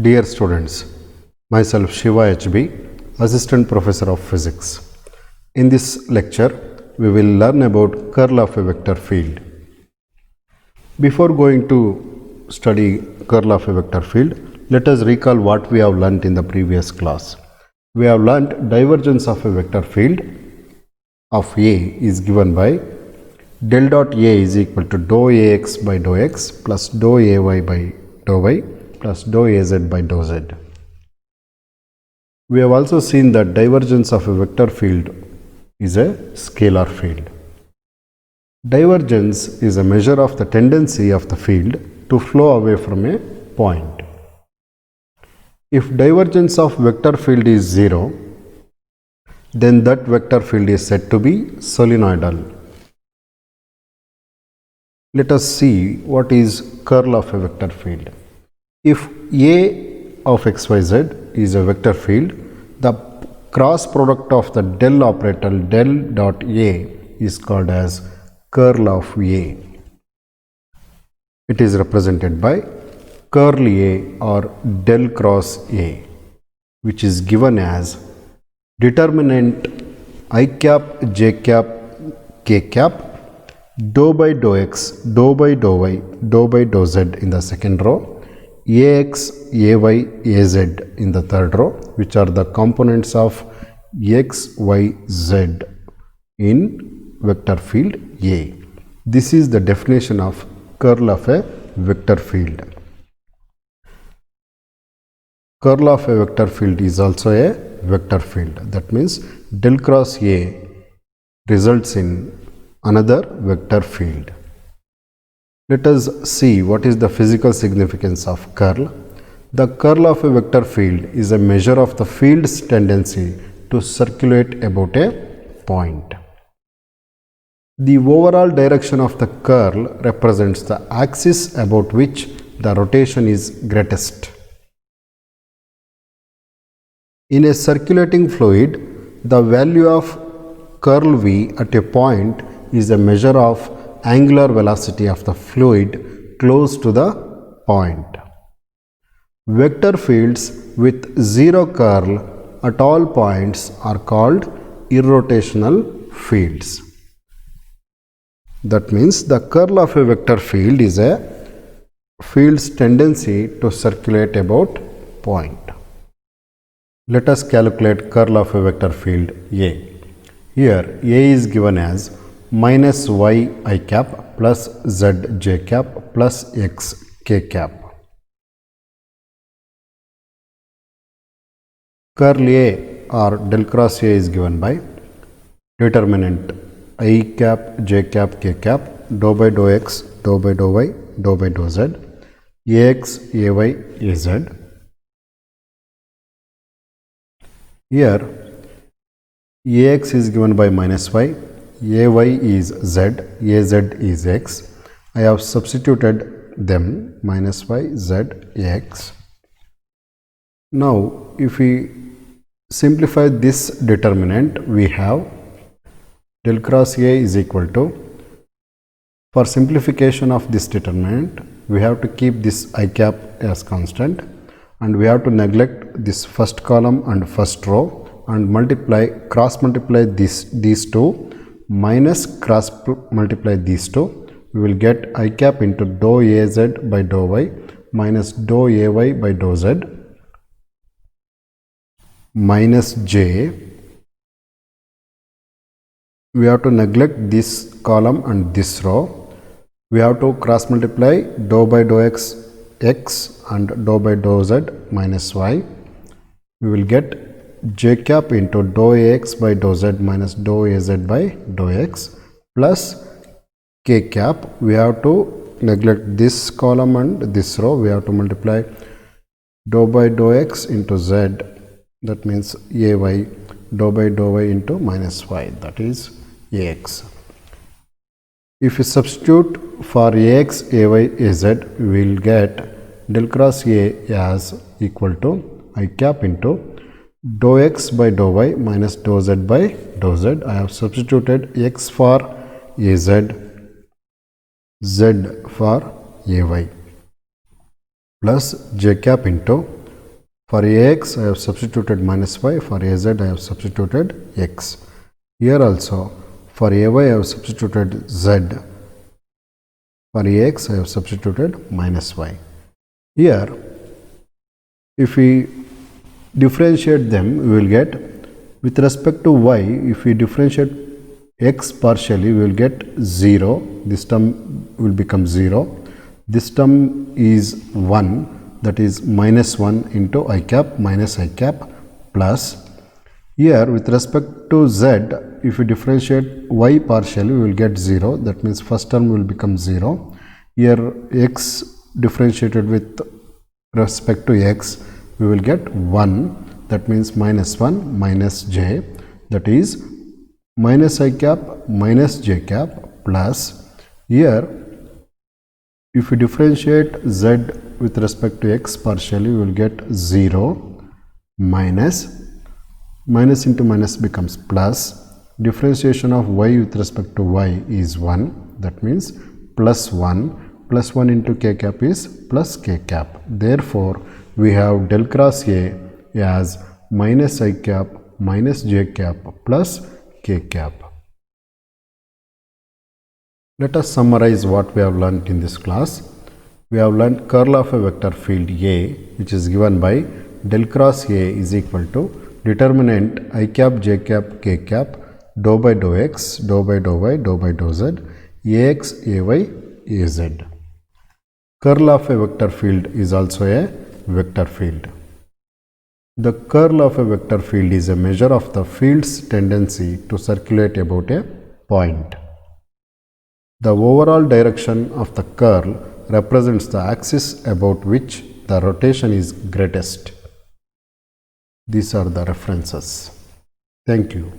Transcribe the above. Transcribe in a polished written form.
Dear students, myself Shiva HB, Assistant Professor of Physics. In this lecture, we will learn about curl of a vector field. Before going to study curl of a vector field, let us recall what we have learnt in the previous class. We have learnt divergence of a vector field of A is given by del dot A is equal to dou AX by dou X plus dou AY by dou Y plus dou Az by dou Z. We have also seen that divergence of a vector field is a scalar field. Divergence is a measure of the tendency of the field to flow away from a point. If divergence of vector field is 0, then that vector field is said to be solenoidal. Let us see what is curl of a vector field. If A of xyz is a vector field, the cross product of the del operator del dot A is called as curl of A. It is represented by curl A or del cross A, which is given as determinant I cap, j cap, k cap, dou by dou x, dou by dou y, dou by dou z in the second row, Ax, Ay, Az in the third row, which are the components of x, y, z in vector field A. This is the definition of curl of a vector field. Curl of a vector field is also a vector field. That means del cross A results in another vector field. Let us see what is the physical significance of curl. The curl of a vector field is a measure of the field's tendency to circulate about a point. The overall direction of the curl represents the axis about which the rotation is greatest. In a circulating fluid, the value of curl V at a point is a measure of angular velocity of the fluid close to the point. Vector fields with zero curl at all points are called irrotational fields. That means the curl of a vector field is a field's tendency to circulate about point. Let us calculate curl of a vector field A. Here A is given as minus y I cap plus z j cap plus x k cap. Curl A or del cross A is given by determinant I cap, j cap, k cap, dou by dou x, dou by dou y, dou by dou z, Ax, Ay, Az. Here Ax is given by minus y, Ay is z, Az is x. I have substituted them minus y, z, x. Now, if we simplify this determinant, we have del cross A is equal to, for simplification of this determinant, we have to keep this I cap as constant and we have to neglect this first column and first row and cross multiply these two minus cross multiply these two. We will get I cap into dou Az by dou y minus dou Ay by dou z minus j. We have to neglect this column and this row. We have to cross multiply dou by dou x and dou by dou z minus y. We will get j cap into dou Ax by dou z minus dou Az by dou x plus k cap. We have to neglect this column and this row. We have to multiply dou by dou x into z, that means Ay, dou by dou y into minus y, that is Ax. If we substitute for Ax, Ay, Az, we will get del cross A as equal to I cap into dou x by dou y minus dou z by dou z. I have substituted x for Az, z for Ay plus j cap into For Ax I have substituted minus y, for Az I have substituted x. Here also for Ay I have substituted z, for Ax I have substituted minus y. Here if we differentiate them, we will get, with respect to y, if we differentiate x partially, we will get 0. This term will become 0. This term is 1, that is minus 1 into I cap minus I cap plus. Here with respect to z, if we differentiate y partially, we will get 0. That means first term will become 0. Here x differentiated with respect to x, we will get 1, that means minus 1 minus j, that is minus I cap minus j cap plus. Here if we differentiate z with respect to x partially, we will get 0 minus into minus becomes plus. Differentiation of y with respect to y is 1, that means plus 1 into k cap is plus k cap. Therefore we have del cross A as minus I cap minus j cap plus k cap. Let us summarize what we have learnt in this class. We have learnt curl of a vector field A, which is given by del cross A is equal to determinant I cap j cap k cap dou by dou x dou by dou y dou by dou z ax ay az. Curl of a vector field is also a vector field. The curl of a vector field is a measure of the field's tendency to circulate about a point. The overall direction of the curl represents the axis about which the rotation is greatest. These are the references. Thank you.